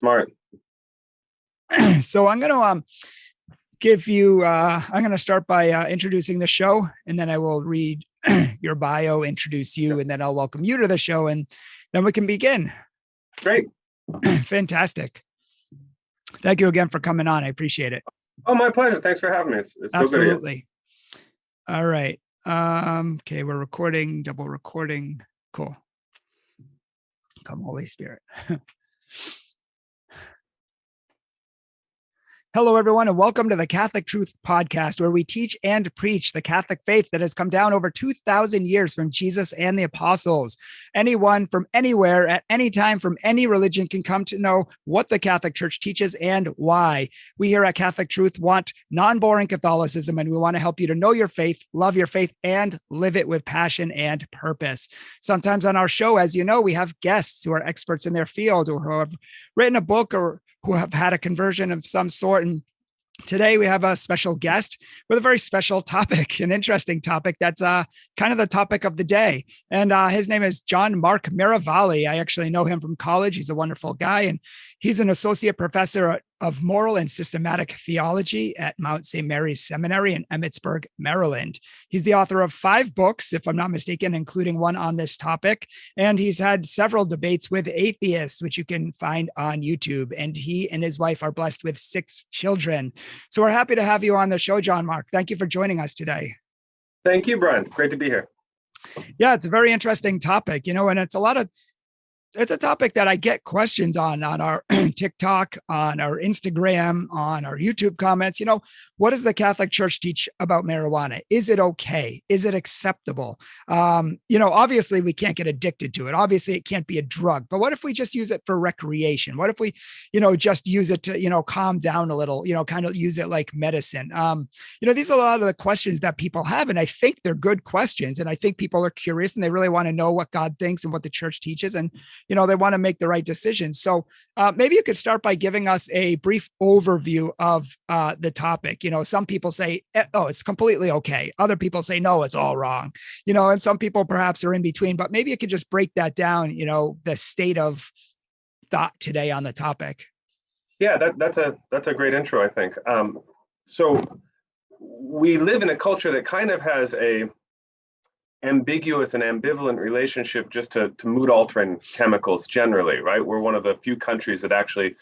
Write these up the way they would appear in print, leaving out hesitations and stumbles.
Smart. So I'm going to give you, I'm going to start by introducing the show, and then I will read your bio, introduce you, and then I'll welcome you to the show, and then we can begin. Great. Fantastic. Thank you again for coming on. I appreciate it. Oh, my pleasure. Thanks for having me. It's so Absolutely. Good. All right. Okay, we're recording, double recording. Cool. Come, Holy Spirit. Hello, everyone, and welcome to the Catholic Truth Podcast, where we teach and preach the Catholic faith that has come down over 2,000 years from Jesus and the apostles. Anyone from anywhere at any time from any religion can come to know what the Catholic Church teaches and why. We here at Catholic Truth want non-boring Catholicism, and we want to help you to know your faith, love your faith, and live it with passion and purpose. Sometimes on our show, as you know, we have guests who are experts in their field or who have written a book or who have had a conversion of some sort. And today we have a special guest with a very special topic, an interesting topic that's kind of the topic of the day. And his name is John Mark Miravalle. I actually know him from college. He's a wonderful guy. And he's an associate professor of moral and systematic theology at Mount St. Mary's Seminary in Emmitsburg, Maryland. He's the author of 5 books, if I'm not mistaken, including one on this topic. And he's had several debates with atheists, which you can find on YouTube. And he and his wife are blessed with 6 children. So we're happy to have you on the show, John Mark. Thank you for joining us today. Thank you, Bryan. Great to be here. Yeah, it's a very interesting topic, and it's a topic that I get questions on our TikTok, on our Instagram, on our YouTube comments. What does the Catholic Church teach about marijuana? Is it okay? Is it acceptable? Obviously we can't get addicted to it. Obviously it can't be a drug, but what if we just use it for recreation? What if we, just use it to, calm down a little, kind of use it like medicine? These are a lot of the questions that people have, and I think they're good questions. And I think people are curious and they really want to know what God thinks and what the church teaches. And they want to make the right decision. So maybe you could start by giving us a brief overview of the topic. Some people say, oh, it's completely okay. Other people say, no, it's all wrong. And some people perhaps are in between, but maybe you could just break that down, the state of thought today on the topic. Yeah, that's a great intro, I think. So we live in a culture that kind of has a ambiguous and ambivalent relationship just to mood altering chemicals generally, right? We're one of the few countries that actually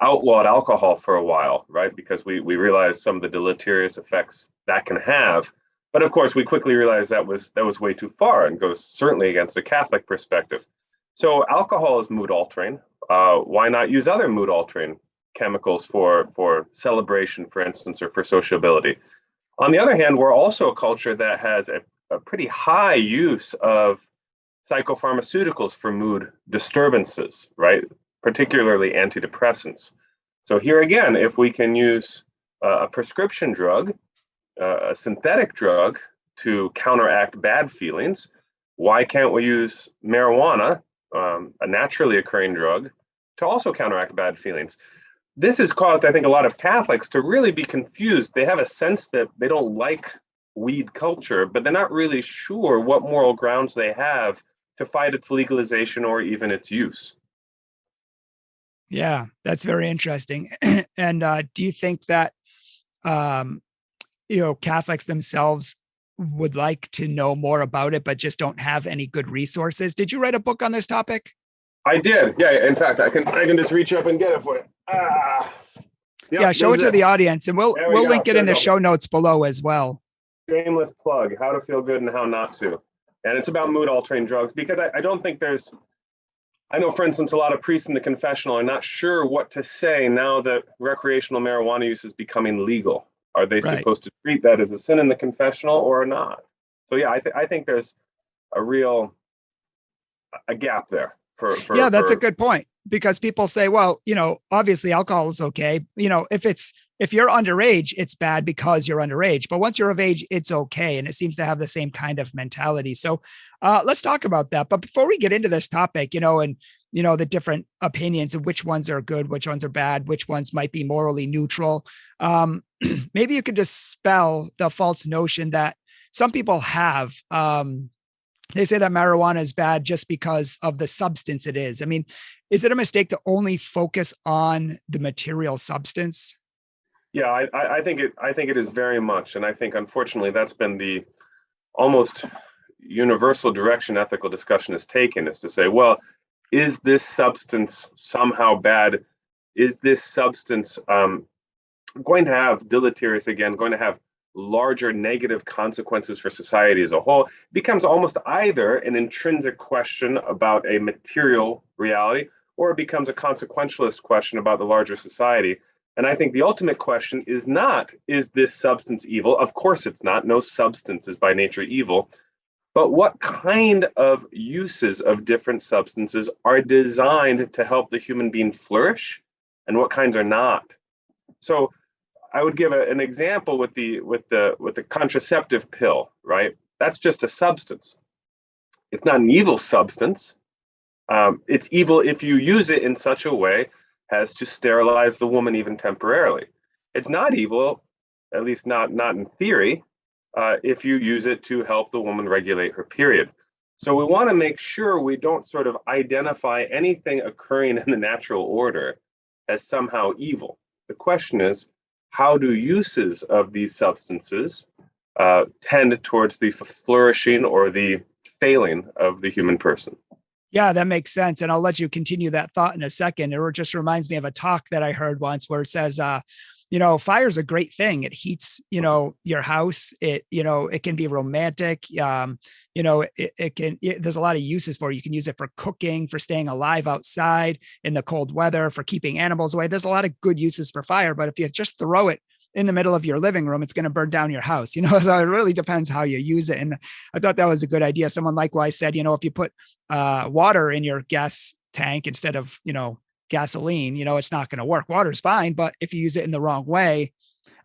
outlawed alcohol for a while, right? Because we realized some of the deleterious effects that can have. But of course, we quickly realized that was way too far and goes certainly against the Catholic perspective. So alcohol is mood altering. Why not use other mood altering chemicals for celebration, for instance, or for sociability? On the other hand, we're also a culture that has a pretty high use of psychopharmaceuticals for mood disturbances, right? Particularly antidepressants. So here again, if we can use a prescription drug, a synthetic drug to counteract bad feelings, why can't we use marijuana, a naturally occurring drug, to also counteract bad feelings? This has caused, I think, a lot of Catholics to really be confused. They have a sense that they don't like weed culture, but they're not really sure what moral grounds they have to fight its legalization or even its use. Yeah, that's very interesting. And do you think that, Catholics themselves would like to know more about it, but just don't have any good resources? Did you write a book on this topic? I did. Yeah. In fact, I can just reach up and get it for you. Yeah, show it to the audience, and we'll link it in the show notes below as well. Shameless plug, how to feel good and how not to. And it's about mood altering drugs, because I don't think I know, for instance, a lot of priests in the confessional are not sure what to say now that recreational marijuana use is becoming legal. Are they supposed to treat that as a sin in the confessional or not? So yeah, I think there's a gap there. That's a good point, because people say, well, obviously alcohol is okay. If you're underage, it's bad because you're underage. But once you're of age, it's okay. And it seems to have the same kind of mentality. So let's talk about that. But before we get into this topic, and the different opinions of which ones are good, which ones are bad, which ones might be morally neutral, maybe you could dispel the false notion that some people have. They say that marijuana is bad just because of the substance it is. I mean, Is it a mistake to only focus on the material substance? Yeah, I think it is very much, and I think unfortunately that's been the almost universal direction ethical discussion has taken, is to say, well, is this substance somehow bad? Is this substance going to have deleterious, again, going to have larger negative consequences for society as a whole? It becomes almost either an intrinsic question about a material reality, or it becomes a consequentialist question about the larger society. And I think the ultimate question is not, is this substance evil? Of course it's not. No substance is by nature evil. But what kind of uses of different substances are designed to help the human being flourish, and what kinds are not? So I would give an example with the contraceptive pill, right? That's just a substance. It's not an evil substance. It's evil if you use it in such a way as to sterilize the woman even temporarily. It's not evil, at least not in theory, if you use it to help the woman regulate her period. So we want to make sure we don't sort of identify anything occurring in the natural order as somehow evil. The question is, how do uses of these substances tend towards the flourishing or the failing of the human person? Yeah, that makes sense. And I'll let you continue that thought in a second. It just reminds me of a talk that I heard once where it says, fire's a great thing. It heats, your house. It can be romantic. There's a lot of uses for it. You can use it for cooking, for staying alive outside in the cold weather, for keeping animals away. There's a lot of good uses for fire. But if you just throw it in the middle of your living room, it's going to burn down your house. So it really depends how you use it. And I thought that was a good idea. Someone likewise said, if you put water in your gas tank instead of, gasoline, it's not going to work. Water's fine, but if you use it in the wrong way,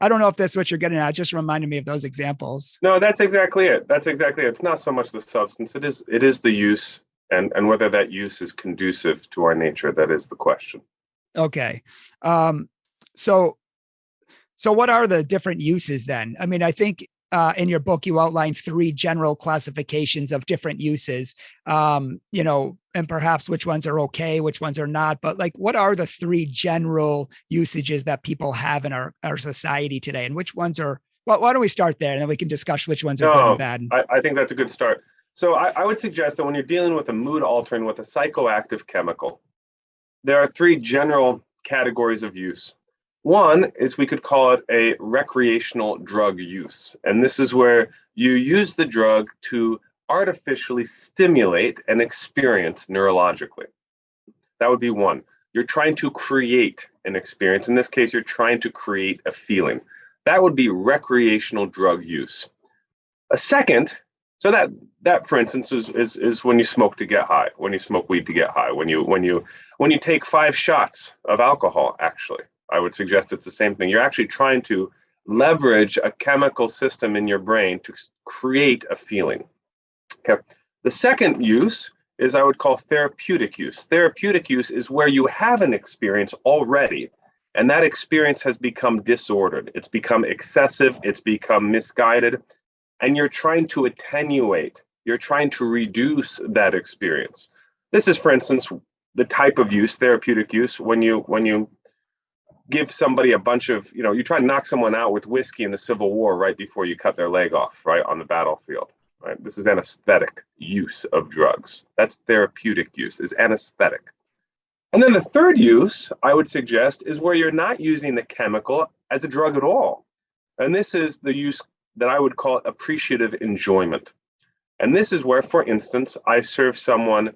I don't know if that's what you're getting at. It just reminded me of those examples. No, that's exactly it. It's not so much the substance. It is the use, and whether that use is conducive to our nature. That is the question. Okay. So what are the different uses then? I mean, I think in your book, you outline 3 general classifications of different uses, and perhaps which ones are okay, which ones are not. But what are the 3 general usages that people have in our society today? And which ones are, well, why don't we start there and then we can discuss which ones are good and bad? I think that's a good start. So I would suggest that when you're dealing with a mood altering with a psychoactive chemical, there are 3 general categories of use. One is, we could call it a recreational drug use. And this is where you use the drug to artificially stimulate an experience neurologically. That would be one. You're trying to create an experience. In this case, you're trying to create a feeling. That would be recreational drug use. A second, so that for instance is when you smoke to get high, when you smoke weed to get high, when you take 5 shots of alcohol, actually. I would suggest it's the same thing. You're actually trying to leverage a chemical system in your brain to create a feeling. Okay. The second use is, I would call, therapeutic use. Therapeutic use is where you have an experience already, and that experience has become disordered. It's become excessive. It's become misguided, and you're trying to attenuate. You're trying to reduce that experience. This is, for instance, the type of use, therapeutic use, when you give somebody a bunch of, you try to knock someone out with whiskey in the Civil War right before you cut their leg off, right, on the battlefield, right? This is anesthetic use of drugs. That's therapeutic use, is anesthetic. And then the third use, I would suggest, is where you're not using the chemical as a drug at all. And this is the use that I would call appreciative enjoyment. And this is where, for instance, I serve someone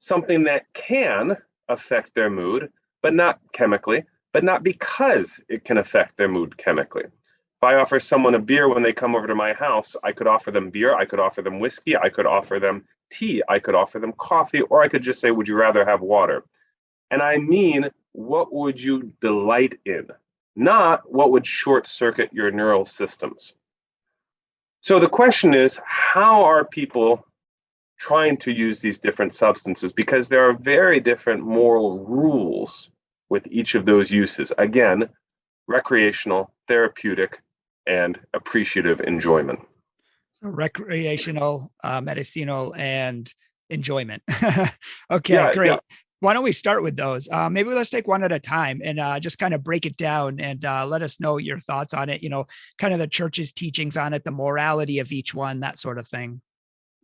something that can affect their mood, but not chemically, but not because it can affect their mood chemically. If I offer someone a beer when they come over to my house, I could offer them beer, I could offer them whiskey, I could offer them tea, I could offer them coffee, or I could just say, would you rather have water? And I mean, what would you delight in? Not what would short circuit your neural systems. So the question is, how are people trying to use these different substances? Because there are very different moral rules with each of those uses. Again, recreational, therapeutic, and appreciative enjoyment. So recreational, medicinal, and enjoyment. Okay, Yeah, great. yeah. Why don't we start with those? Maybe let's take one at a time and just kind of break it down and let us know your thoughts on it, kind of the church's teachings on it, the morality of each one, that sort of thing.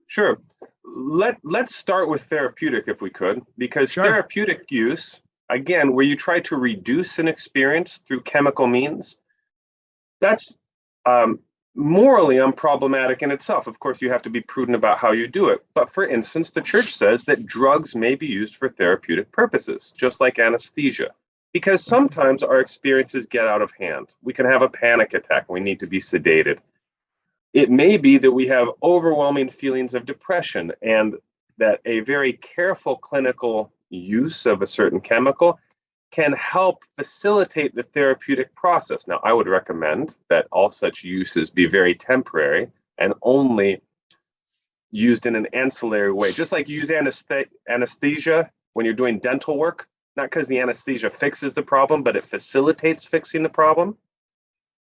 Sure. Let's start with therapeutic if we could, because Sure. therapeutic use, again, where you try to reduce an experience through chemical means, that's morally unproblematic in itself. Of course, you have to be prudent about how you do it. But for instance, the church says that drugs may be used for therapeutic purposes, just like anesthesia, because sometimes our experiences get out of hand. We can have a panic attack. We need to be sedated. It may be that we have overwhelming feelings of depression, and that a very careful clinical use of a certain chemical can help facilitate the therapeutic process. Now, I would recommend that all such uses be very temporary and only used in an ancillary way. Just like you use anesthesia when you're doing dental work, not because the anesthesia fixes the problem, but it facilitates fixing the problem.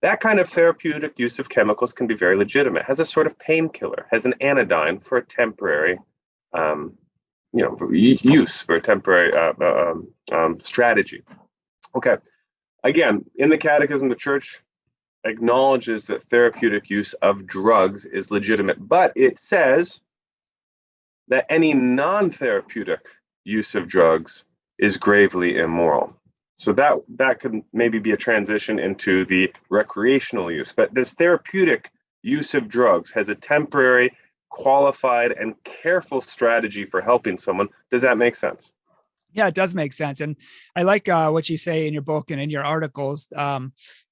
That kind of therapeutic use of chemicals can be very legitimate, has a sort of painkiller, has an anodyne for a temporary use, for a temporary strategy. Okay. Again, in the Catechism, the Church acknowledges that therapeutic use of drugs is legitimate, but it says that any non-therapeutic use of drugs is gravely immoral. So that could maybe be a transition into the recreational use. But this therapeutic use of drugs has a temporary, qualified, and careful strategy for helping someone. Does that make sense? Yeah, it does make sense. And I like what you say in your book and in your articles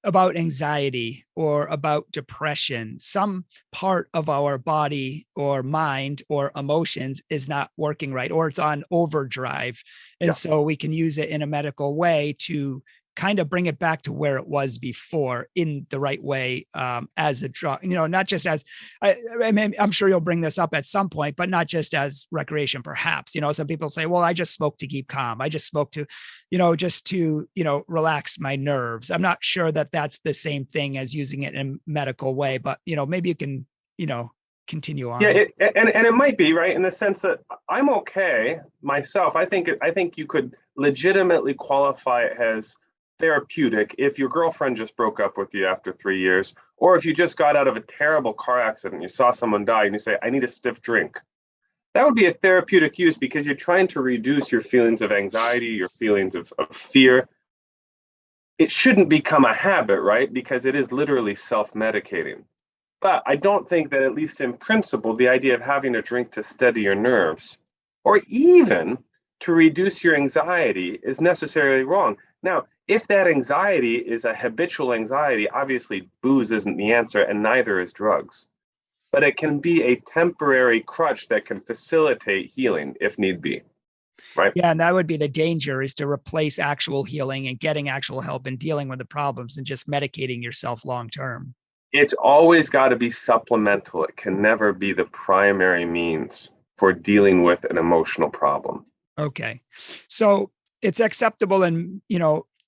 about anxiety or about depression. Some part of our body or mind or emotions is not working right, or it's on overdrive. And so we can use it in a medical way to kind of bring it back to where it was before in the right way, as a drug, not just as, I mean, I'm sure you'll bring this up at some point, but not just as recreation, perhaps. Some people say, well, I just smoke to keep calm. I just smoke to, just to, relax my nerves. I'm not sure that that's the same thing as using it in a medical way, but, maybe you can, continue on. Yeah, and it might be, right, in the sense that I'm okay myself. I think you could legitimately qualify it as therapeutic if your girlfriend just broke up with you after 3 years, or if you just got out of a terrible car accident, you saw someone die and you say, I need a stiff drink. That would be a therapeutic use because you're trying to reduce your feelings of anxiety, your feelings of fear. It shouldn't become a habit, right? Because it is literally self-medicating. But I don't think that, at least in principle, the idea of having a drink to steady your nerves or even to reduce your anxiety is necessarily wrong. Now, if that anxiety is a habitual anxiety, obviously booze isn't the answer, and neither is drugs. But it can be a temporary crutch that can facilitate healing if need be, right? Yeah, and that would be the danger, is to replace actual healing and getting actual help and dealing with the problems and just medicating yourself long term. It's always got to be supplemental. It can never be the primary means for dealing with an emotional problem. Okay. So it's acceptable and,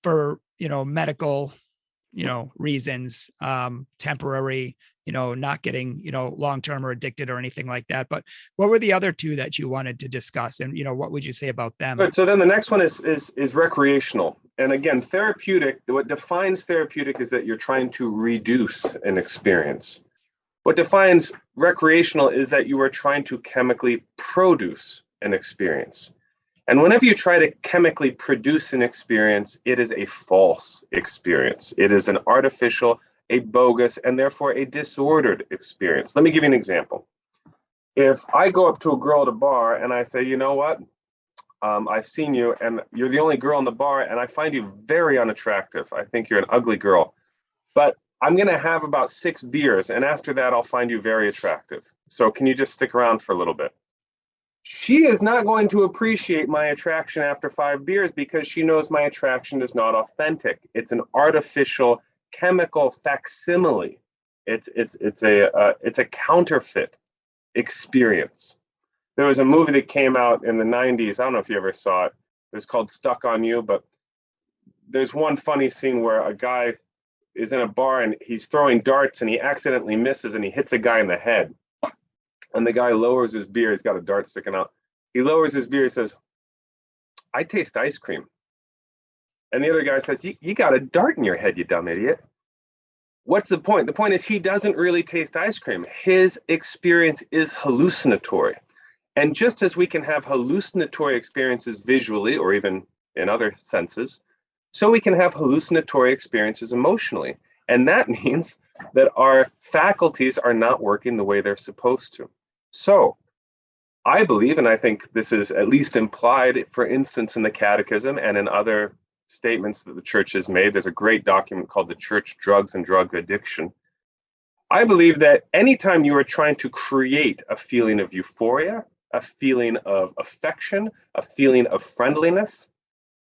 for, medical, reasons, temporary, not getting, long-term or addicted or anything like that. But what were the other two that you wanted to discuss? And, what would you say about them? Good. So then the next one is recreational. And again, therapeutic, what defines therapeutic is that you're trying to reduce an experience. What defines recreational is that you are trying to chemically produce an experience. And whenever you try to chemically produce an experience, it is a false experience. It is an artificial, a bogus, and therefore a disordered experience. Let me give you an example. If I go up to a girl at a bar and I say, you know what? I've seen you and you're the only girl in the bar and I find you very unattractive. I think you're an ugly girl. But I'm going to have about 6 beers and after that, I'll find you very attractive. So can you just stick around for a little bit? She is not going to appreciate my attraction after 5 beers because she knows my attraction is not authentic. It's an artificial chemical facsimile. It's a counterfeit experience. There was a movie that came out in the 90s. I don't know if you ever saw it. It was called Stuck on You, but there's one funny scene where a guy is in a bar and he's throwing darts and he accidentally misses and he hits a guy in the head. And the guy lowers his beer. He's got a dart sticking out. He lowers his beer. He says, I taste ice cream. And the other guy says, you got a dart in your head, you dumb idiot. What's the point? The point is he doesn't really taste ice cream. His experience is hallucinatory. And just as we can have hallucinatory experiences visually or even in other senses, so we can have hallucinatory experiences emotionally. And that means that our faculties are not working the way they're supposed to. So I believe, and I think this is at least implied, for instance, in the Catechism and in other statements that the church has made. There's a great document called the Church Drugs and Drug Addiction. I believe that anytime you are trying to create a feeling of euphoria, a feeling of affection, a feeling of friendliness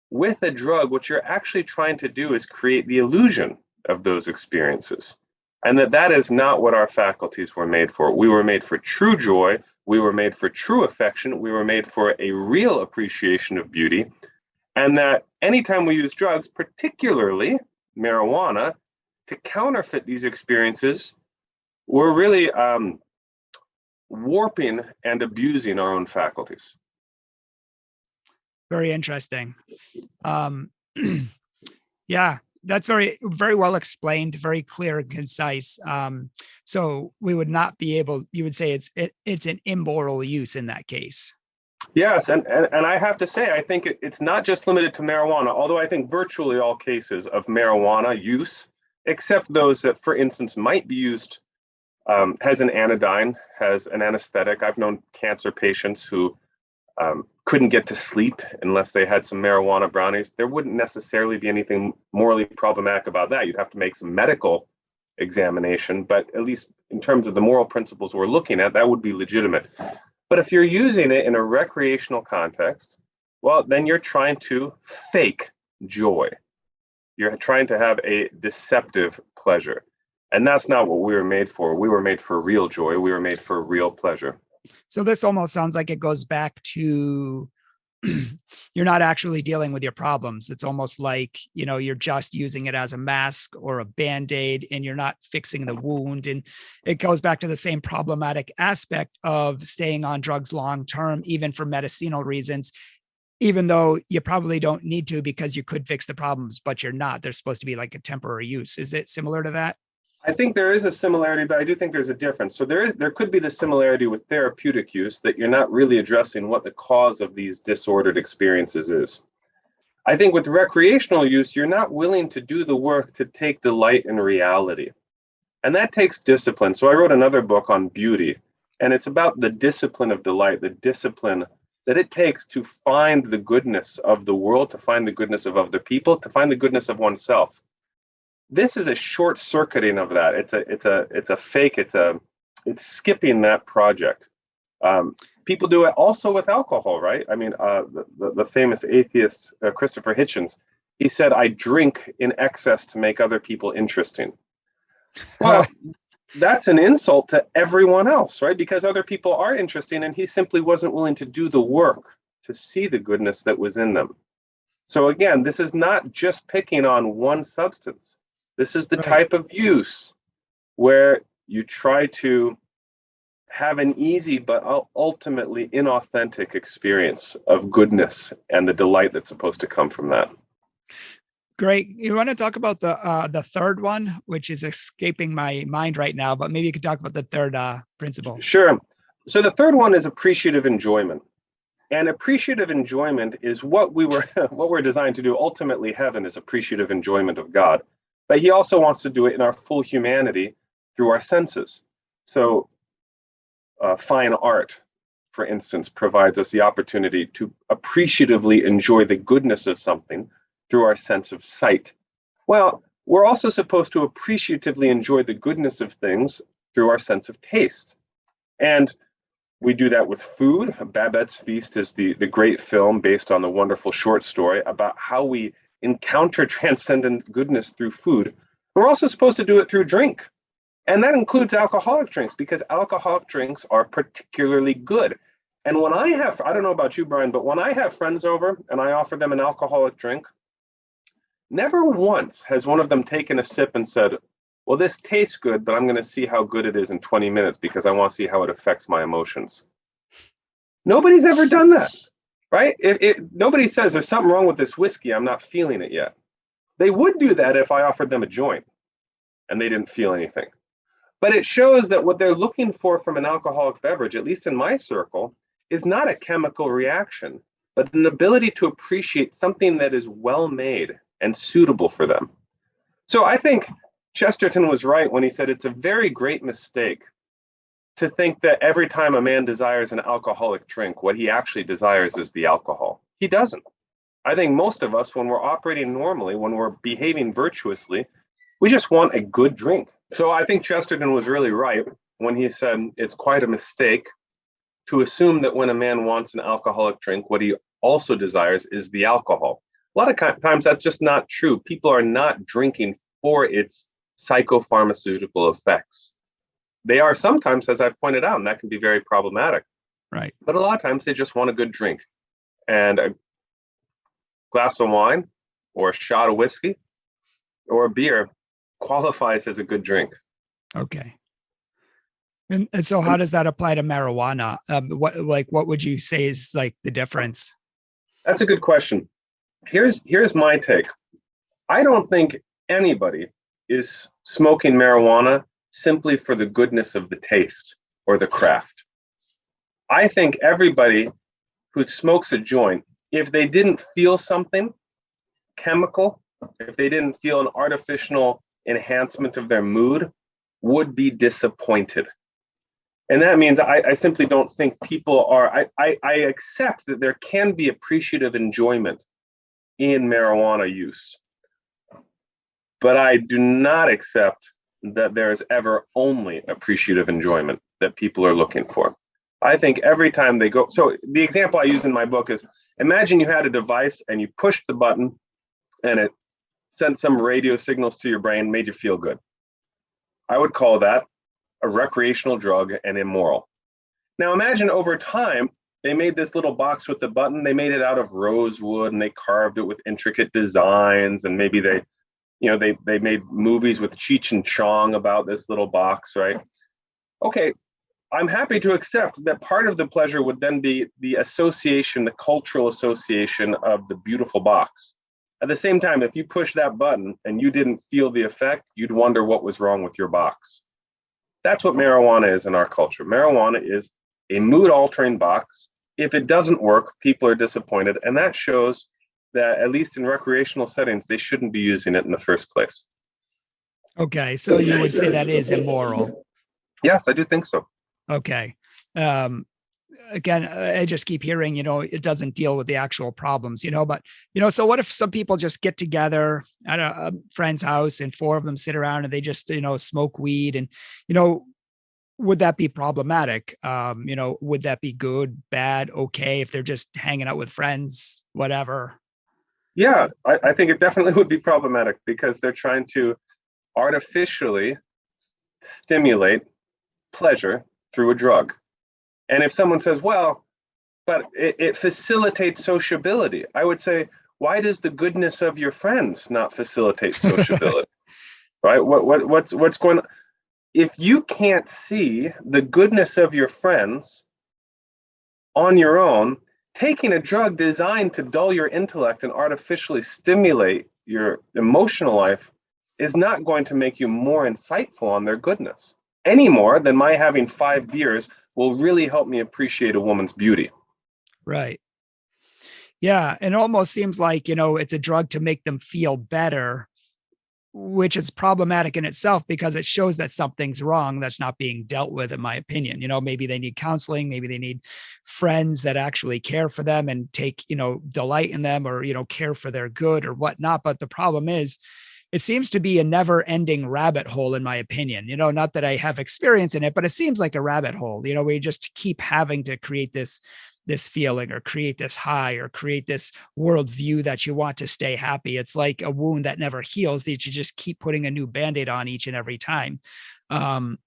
with a drug, what you're actually trying to do is create the illusion of those experiences. And that is not what our faculties were made for. We were made for true joy. We were made for true affection. We were made for a real appreciation of beauty. And that anytime we use drugs, particularly marijuana, to counterfeit these experiences, we're really warping and abusing our own faculties. Very interesting. Yeah, that's very, very well explained, very clear and concise. So we would not be able, you would say it's an immoral use in that case. Yes, and I have to say, I think it's not just limited to marijuana, although I think virtually all cases of marijuana use, except those that, for instance, might be used has an anodyne, has an anesthetic. I've known cancer patients who couldn't get to sleep unless they had some marijuana brownies. There wouldn't necessarily be anything morally problematic about that. You'd have to make some medical examination, but at least in terms of the moral principles we're looking at, that would be legitimate. But if you're using it in a recreational context, well, then you're trying to fake joy. You're trying to have a deceptive pleasure. And that's not what we were made for. We were made for real joy. We were made for real pleasure. So this almost sounds like it goes back to you're not actually dealing with your problems. It's almost like, you're just using it as a mask or a Band-Aid and you're not fixing the wound. And it goes back to the same problematic aspect of staying on drugs long-term, even for medicinal reasons, even though you probably don't need to because you could fix the problems, but you're not. They're supposed to be like a temporary use. Is it similar to that? I think there is a similarity, but I do think there's a difference. So there could be the similarity with therapeutic use, that you're not really addressing what the cause of these disordered experiences is. I think with recreational use, you're not willing to do the work to take delight in reality. And that takes discipline. So I wrote another book on beauty, and it's about the discipline of delight, the discipline that it takes to find the goodness of the world, to find the goodness of other people, to find the goodness of oneself. This is a short circuiting of that. It's a fake. It's skipping that project. People do it also with alcohol, right? I mean, the famous atheist Christopher Hitchens, he said, "I drink in excess to make other people interesting." Well, that's an insult to everyone else, right? Because other people are interesting, and he simply wasn't willing to do the work to see the goodness that was in them. So again, this is not just picking on one substance. This is the type of use where you try to have an easy but ultimately inauthentic experience of goodness and the delight that's supposed to come from that. Great. You want to talk about the third one, which is escaping my mind right now, but maybe you could talk about the third principle. Sure. So the third one is appreciative enjoyment. And appreciative enjoyment is what we're designed to do. Ultimately, heaven is appreciative enjoyment of God. But he also wants to do it in our full humanity through our senses. So fine art, for instance, provides us the opportunity to appreciatively enjoy the goodness of something through our sense of sight. Well, we're also supposed to appreciatively enjoy the goodness of things through our sense of taste. And we do that with food. Babette's Feast is the great film based on the wonderful short story about how we encounter transcendent goodness through food. We're also supposed to do it through drink. And that includes alcoholic drinks, because alcoholic drinks are particularly good. And when I don't know about you, Bryan, but when I have friends over and I offer them an alcoholic drink, never once has one of them taken a sip and said, well, this tastes good, but I'm going to see how good it is in 20 minutes because I want to see how it affects my emotions. Nobody's ever done that. right? Nobody says there's something wrong with this whiskey, I'm not feeling it yet. They would do that if I offered them a joint and they didn't feel anything. But it shows that what they're looking for from an alcoholic beverage, at least in my circle, is not a chemical reaction, but an ability to appreciate something that is well made and suitable for them. So I think Chesterton was right when he said it's a very great mistake to think that every time a man desires an alcoholic drink, what he actually desires is the alcohol. He doesn't. I think most of us, when we're operating normally, when we're behaving virtuously, we just want a good drink. So I think Chesterton was really right when he said it's quite a mistake to assume that when a man wants an alcoholic drink, what he also desires is the alcohol. A lot of times that's just not true. People are not drinking for its psychopharmaceutical effects. They are sometimes, as I've pointed out, and that can be very problematic. Right. But a lot of times they just want a good drink. And a glass of wine or a shot of whiskey or a beer qualifies as a good drink. Okay. And so how does that apply to marijuana? What would you say is like the difference? That's a good question. Here's my take. I don't think anybody is smoking marijuana simply for the goodness of the taste or the craft. I think everybody who smokes a joint, if they didn't feel something chemical, if they didn't feel an artificial enhancement of their mood, would be disappointed. And that means I simply don't think people are, I accept that there can be appreciative enjoyment in marijuana use. But I do not accept that there is ever only appreciative enjoyment that people are looking for. I think every time they go, so the example I use in my book is, imagine you had a device and you pushed the button and it sent some radio signals to your brain, made you feel good. I would call that a recreational drug and immoral. Now imagine over time, they made this little box with the button, they made it out of rosewood and they carved it with intricate designs, and maybe they made movies with Cheech and Chong about this little box, right? Okay, I'm happy to accept that part of the pleasure would then be the association, the cultural association of the beautiful box. At the same time, if you push that button and you didn't feel the effect, you'd wonder what was wrong with your box. That's what marijuana is in our culture. Marijuana is a mood-altering box. If it doesn't work, people are disappointed, and that shows that at least in recreational settings, they shouldn't be using it in the first place. Okay, so you would say that is immoral. Yes, I do think so. Okay. Again, I just keep hearing, it doesn't deal with the actual problems, but, so what if some people just get together at a friend's house and four of them sit around and they just, smoke weed and, would that be problematic? Would that be good, bad, okay, if they're just hanging out with friends, whatever? Yeah, I think it definitely would be problematic because they're trying to artificially stimulate pleasure through a drug. And if someone says, well, but it facilitates sociability, I would say, why does the goodness of your friends not facilitate sociability? Right? What's going on? If you can't see the goodness of your friends on your own, taking a drug designed to dull your intellect and artificially stimulate your emotional life is not going to make you more insightful on their goodness, any more than my having 5 beers will really help me appreciate a woman's beauty. Right. Yeah. And it almost seems like, it's a drug to make them feel better, which is problematic in itself because it shows that something's wrong that's not being dealt with, in my opinion. Maybe they need counseling, maybe they need friends that actually care for them and take, delight in them or, care for their good or whatnot. But the problem is, it seems to be a never ending rabbit hole, in my opinion, not that I have experience in it, but it seems like a rabbit hole, where you just keep having to create this feeling or create this high or create this worldview that you want to stay happy. It's like a wound that never heals that you just keep putting a new Band-Aid on each and every time. What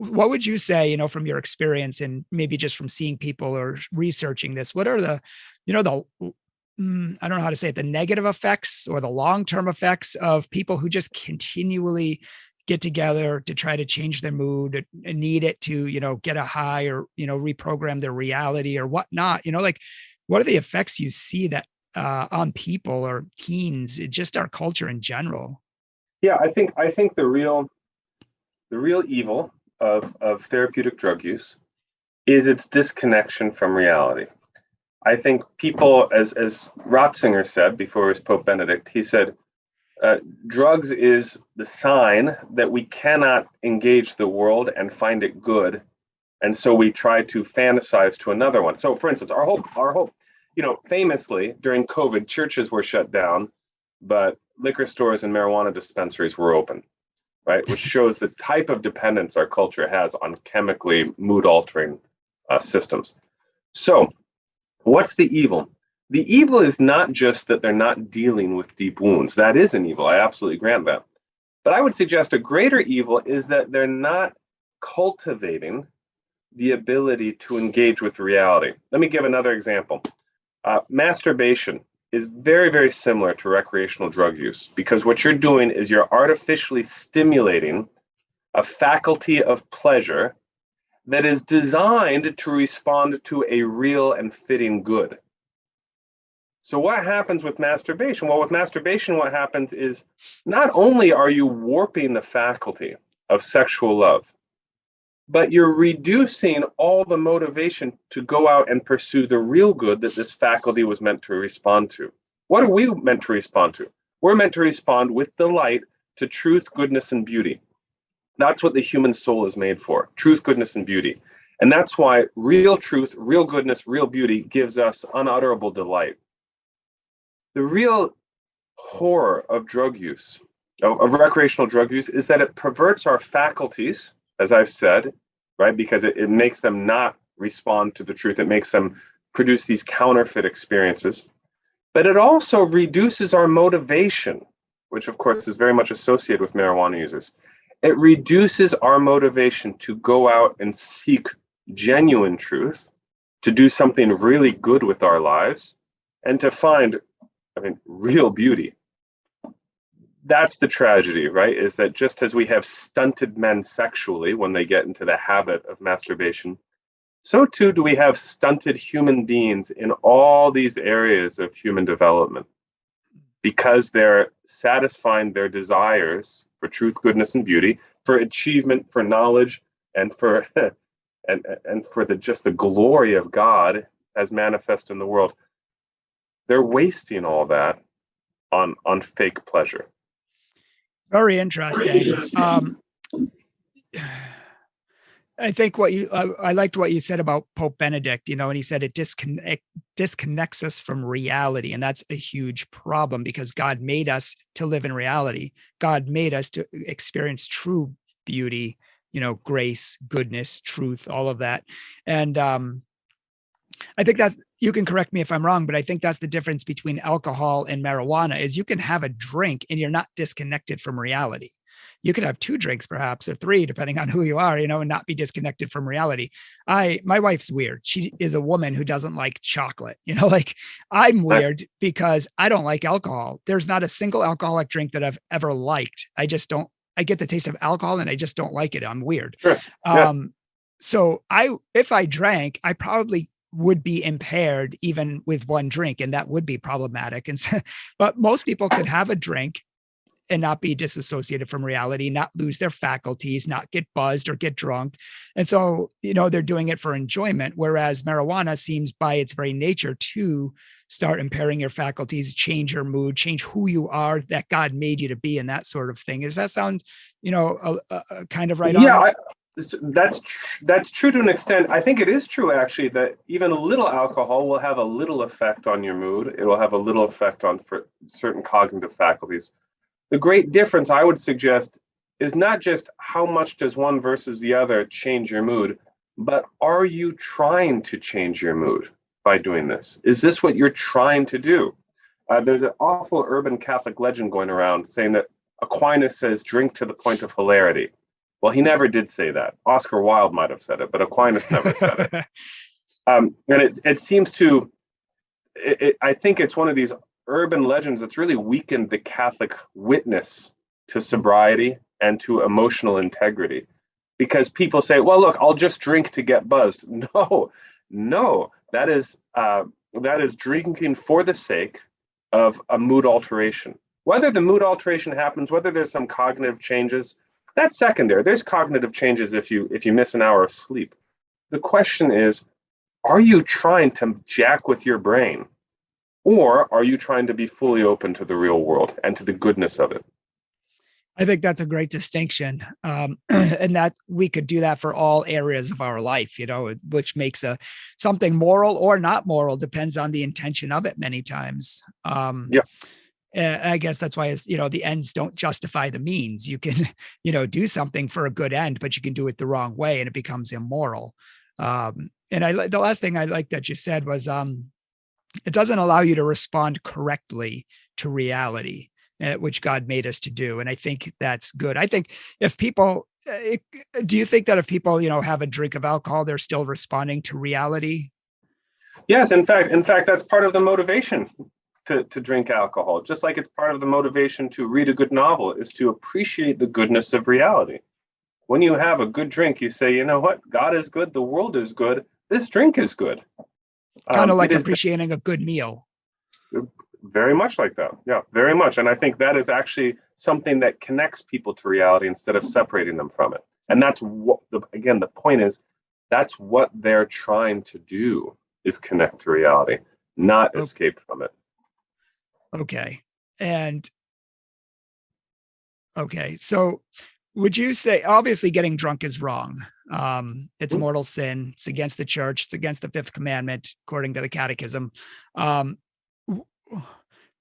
would you say, from your experience and maybe just from seeing people or researching this, what are the I don't know how to say it, the negative effects or the long-term effects of people who just continually get together to try to change their mood and need it to, get a high or, reprogram their reality or whatnot, like what are the effects you see that on people or teens, just our culture in general? Yeah, I think the real evil of therapeutic drug use is its disconnection from reality. I think people, as Ratzinger said before he was Pope Benedict, he said, drugs is the sign that we cannot engage the world and find it good, and so we try to fantasize to another one. So, for instance, our hope, famously during COVID, churches were shut down, but liquor stores and marijuana dispensaries were open, right? Which shows the type of dependence our culture has on chemically mood-altering systems. So, what's the evil? The evil is not just that they're not dealing with deep wounds. That is an evil. I absolutely grant that. But I would suggest a greater evil is that they're not cultivating the ability to engage with reality. Let me give another example. Masturbation is very, very similar to recreational drug use, because what you're doing is you're artificially stimulating a faculty of pleasure that is designed to respond to a real and fitting good. So what happens with masturbation? Well, with masturbation, what happens is not only are you warping the faculty of sexual love, but you're reducing all the motivation to go out and pursue the real good that this faculty was meant to respond to. What are we meant to respond to? We're meant to respond with delight to truth, goodness, and beauty. That's what the human soul is made for, truth, goodness, and beauty. And that's why real truth, real goodness, real beauty gives us unutterable delight. The real horror of drug use, of recreational drug use, is that it perverts our faculties, as I've said, right? Because it makes them not respond to the truth. It makes them produce these counterfeit experiences. But it also reduces our motivation, which of course is very much associated with marijuana users. It reduces our motivation to go out and seek genuine truth, to do something really good with our lives, and to find, real beauty. That's the tragedy, right? Is that just as we have stunted men sexually when they get into the habit of masturbation, so too do we have stunted human beings in all these areas of human development, because they're satisfying their desires for truth, goodness, and beauty, for achievement, for knowledge, and for and for the glory of God as manifest in the world. They're wasting all that on fake pleasure. Very interesting. I think I liked what you said about Pope Benedict, and he said it disconnects us from reality. And that's a huge problem, because God made us to live in reality. God made us to experience true beauty, grace, goodness, truth, all of that. And I think you can correct me if I'm wrong, but I think that's the difference between alcohol and marijuana, is you can have a drink and you're not disconnected from reality. You could have 2 drinks, perhaps, or 3, depending on who you are, and not be disconnected from reality. My wife's weird. She is a woman who doesn't like chocolate, like I'm weird because I don't like alcohol. There's not a single alcoholic drink that I've ever liked. I get the taste of alcohol and I just don't like it. I'm weird. Sure. Yeah. So if I drank, I probably would be impaired even with 1 drink, and that would be problematic. And so, but most people could have a drink and not be disassociated from reality, not lose their faculties, not get buzzed or get drunk. And so, they're doing it for enjoyment, whereas marijuana seems by its very nature to start impairing your faculties, change your mood, change who you are, that God made you to be, and that sort of thing. Does that sound, kind of right on? Yeah, that's true to an extent. I think it is true, actually, that even a little alcohol will have a little effect on your mood. It will have a little effect on for certain cognitive faculties. The great difference, I would suggest, is not just how much does one versus the other change your mood, but are you trying to change your mood by doing this? Is this what you're trying to do? There's an awful urban Catholic legend going around saying that Aquinas says, drink to the point of hilarity. Well, he never did say that. Oscar Wilde might have said it, but Aquinas never said it. And it seems to, I think it's one of these urban legends that's really weakened the Catholic witness to sobriety and to emotional integrity. Because people say, well, look, I'll just drink to get buzzed. No, that is drinking for the sake of a mood alteration. Whether the mood alteration happens, whether there's some cognitive changes, that's secondary. There's cognitive changes if you miss an hour of sleep. The question is, are you trying to jack with your brain, or are you trying to be fully open to the real world and to the goodness of it? I think that's a great distinction. And that we could do that for all areas of our life, which makes something moral or not moral, depends on the intention of it many times. Yeah. I guess that's why the ends don't justify the means. You can, do something for a good end, but you can do it the wrong way and it becomes immoral. And the last thing I like that you said was, it doesn't allow you to respond correctly to reality, which God made us to do. And I think that's good. I think if people, do you think that if people, have a drink of alcohol, they're still responding to reality? Yes, in fact, that's part of the motivation to drink alcohol, just like it's part of the motivation to read a good novel, is to appreciate the goodness of reality. When you have a good drink, you say, you know what? God is good. The world is good. This drink is good. Kind of like appreciating a good meal. Very much like that. Yeah, very much. And I think that is actually something that connects people to reality instead of separating them from it. And that's what, again, the point is, that's what they're trying to do, is connect to reality, not escape from it. Okay. So would you say, obviously getting drunk is wrong. It's a mortal sin. It's against the church. It's against the fifth commandment, according to the catechism.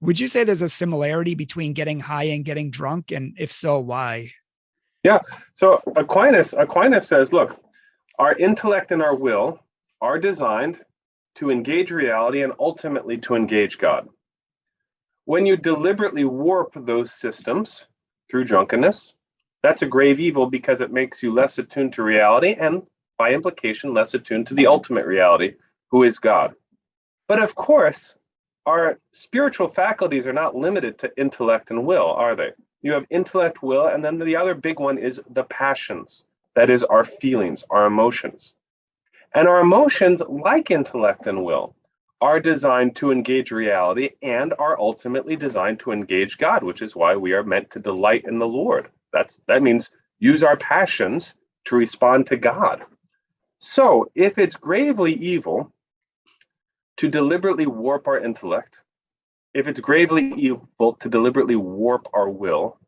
Would you say there's a similarity between getting high and getting drunk? And if so, why? Yeah. So Aquinas says, look, our intellect and our will are designed to engage reality and ultimately to engage God. When you deliberately warp those systems through drunkenness, that's a grave evil, because it makes you less attuned to reality and, by implication, less attuned to the ultimate reality, who is God. But of course, our spiritual faculties are not limited to intellect and will, are they? You have intellect, will, and then the other big one is the passions. That is our feelings, our emotions. And our emotions, like intellect and will, are designed to engage reality and are ultimately designed to engage God, which is why we are meant to delight in the Lord. That means use our passions to respond to God. So if it's gravely evil to deliberately warp our intellect, if it's gravely evil to deliberately warp our will,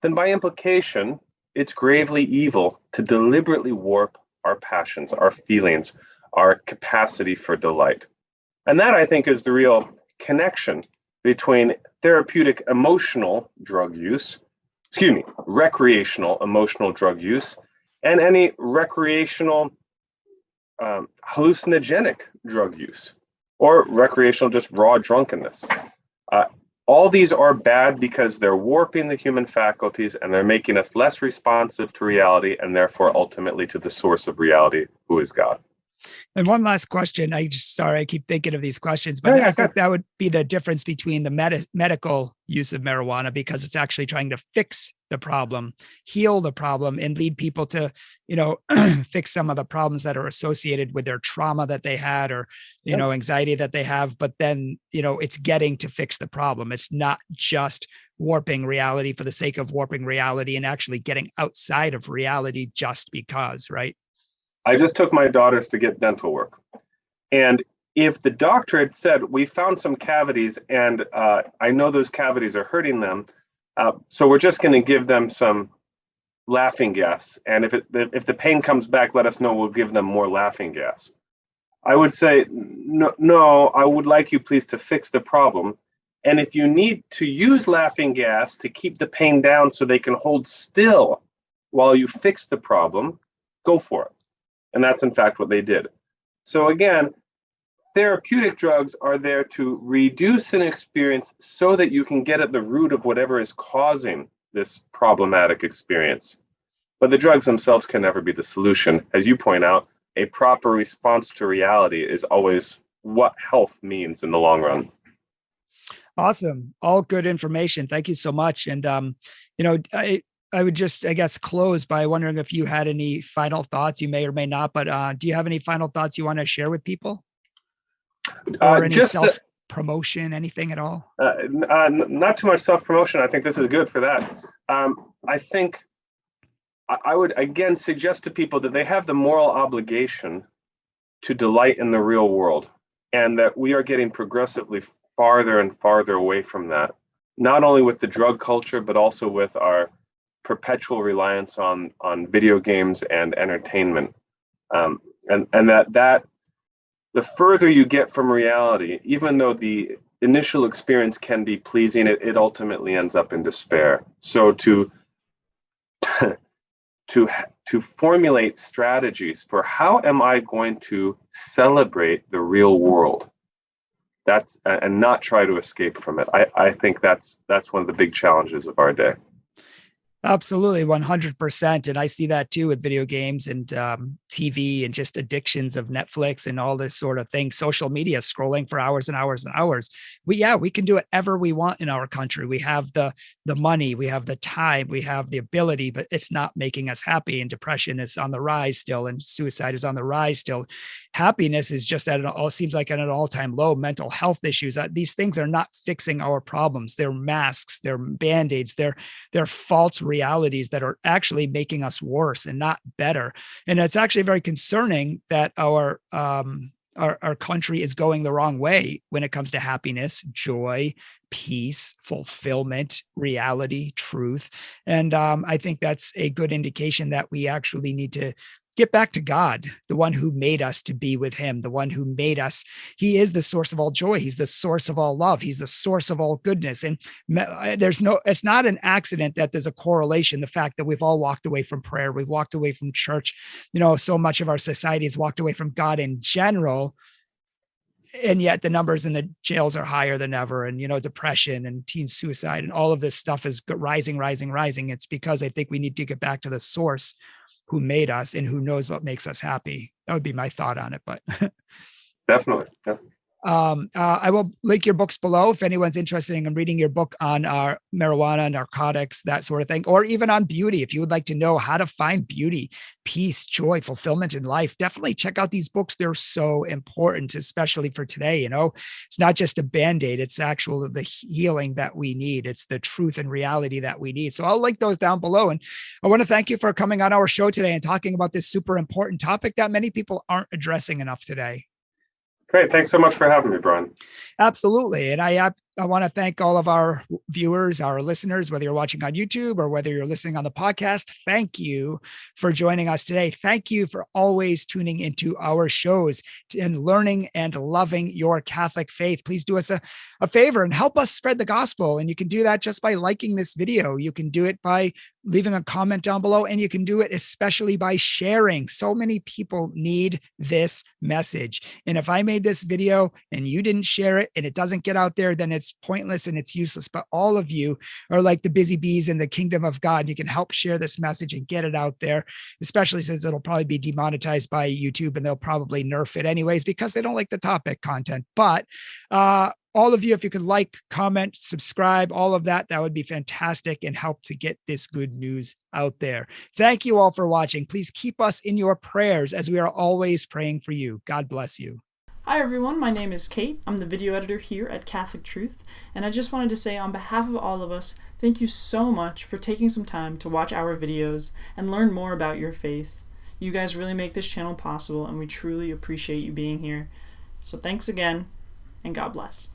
then by implication, it's gravely evil to deliberately warp our passions, our feelings, our capacity for delight. And that, I think, is the real connection between therapeutic emotional drug use, recreational emotional drug use, and any recreational hallucinogenic drug use, or recreational just raw drunkenness. All these are bad because they're warping the human faculties and they're making us less responsive to reality and therefore ultimately to the source of reality, who is God. And one last question. I keep thinking of these questions, but I think that would be the difference between the medical use of marijuana, because it's actually trying to fix the problem, heal the problem, and lead people to, fix some of the problems that are associated with their trauma that they had, or, anxiety that they have. But then, it's getting to fix the problem. It's not just warping reality for the sake of warping reality and actually getting outside of reality just because, right? I just took my daughters to get dental work. And if the doctor had said, we found some cavities and I know those cavities are hurting them, so we're just going to give them some laughing gas. And if the pain comes back, let us know, we'll give them more laughing gas. I would say, no, I would like you please to fix the problem. And if you need to use laughing gas to keep the pain down so they can hold still while you fix the problem, go for it. And that's in fact what they did. So again, therapeutic drugs are there to reduce an experience so that you can get at the root of whatever is causing this problematic experience. But the drugs themselves can never be the solution. As you point out, a proper response to reality is always what health means in the long run. Awesome. All good information. Thank you so much. And, I would just, I guess, close by wondering if you had any final thoughts. You may or may not, but do you have any final thoughts you want to share with people? Or any self-promotion, anything at all? Not too much self-promotion. I think this is good for that. I think I would, again, suggest to people that they have the moral obligation to delight in the real world, and that we are getting progressively farther and farther away from that, not only with the drug culture, but also with our perpetual reliance on video games and entertainment. And that the further you get from reality, even though the initial experience can be pleasing, it ultimately ends up in despair. So to formulate strategies for how am I going to celebrate the real world, and not try to escape from it. I think that's one of the big challenges of our day. Absolutely, 100%. And I see that too with video games and TV and just addictions of Netflix and all this sort of thing. Social media, scrolling for hours and hours and hours. We can do whatever we want in our country. We have the money, we have the time, we have the ability, but it's not making us happy. And depression is on the rise still, and suicide is on the rise still. Happiness is just seems like at an all-time low. Mental health issues, these things are not fixing our problems. They're masks, they're band-aids, they're false realities that are actually making us worse and not better. And it's actually very concerning that our country is going the wrong way when it comes to happiness, joy, peace, fulfillment, reality, truth. And I think that's a good indication that we actually need to get back to God, the one who made us to be with him, the one who made us. He is the source of all joy. He's the source of all love. He's the source of all goodness. And it's not an accident that there's a correlation. The fact that we've all walked away from prayer, we've walked away from church, so much of our society has walked away from God in general. And yet the numbers in the jails are higher than ever. And, depression and teen suicide and all of this stuff is rising. It's because I think we need to get back to the source who made us and who knows what makes us happy. That would be my thought on it, but definitely. Yeah. I will link your books below if anyone's interested in reading your book on marijuana, narcotics, that sort of thing, or even on beauty. If you would like to know how to find beauty, peace, joy, fulfillment in life, definitely check out these books. They're so important, especially for today. It's not just a Band-Aid. It's actually the healing that we need. It's the truth and reality that we need. So I'll link those down below. And I want to thank you for coming on our show today and talking about this super important topic that many people aren't addressing enough today. Great. Thanks so much for having me, Bryan. Absolutely. And I want to thank all of our viewers, our listeners, whether you're watching on YouTube or whether you're listening on the podcast. Thank you for joining us today. Thank you for always tuning into our shows and learning and loving your Catholic faith. Please do us a favor and help us spread the gospel. And you can do that just by liking this video. You can do it by leaving a comment down below, and you can do it especially by sharing. So many people need this message. And if I made this video and you didn't share it and it doesn't get out there, then it's pointless and it's useless. But all of you are like the busy bees in the kingdom of God. You can help share this message and get it out there, especially since it'll probably be demonetized by YouTube and they'll probably nerf it anyways because they don't like the topic content. But all of you, if you could like, comment, subscribe, all of that, that would be fantastic and help to get this good news out there. Thank you all for watching. Please keep us in your prayers as we are always praying for you. God bless you. Hi everyone, my name is Kate. I'm the video editor here at Catholic Truth, and I just wanted to say on behalf of all of us, thank you so much for taking some time to watch our videos and learn more about your faith. You guys really make this channel possible, and we truly appreciate you being here. So thanks again, and God bless.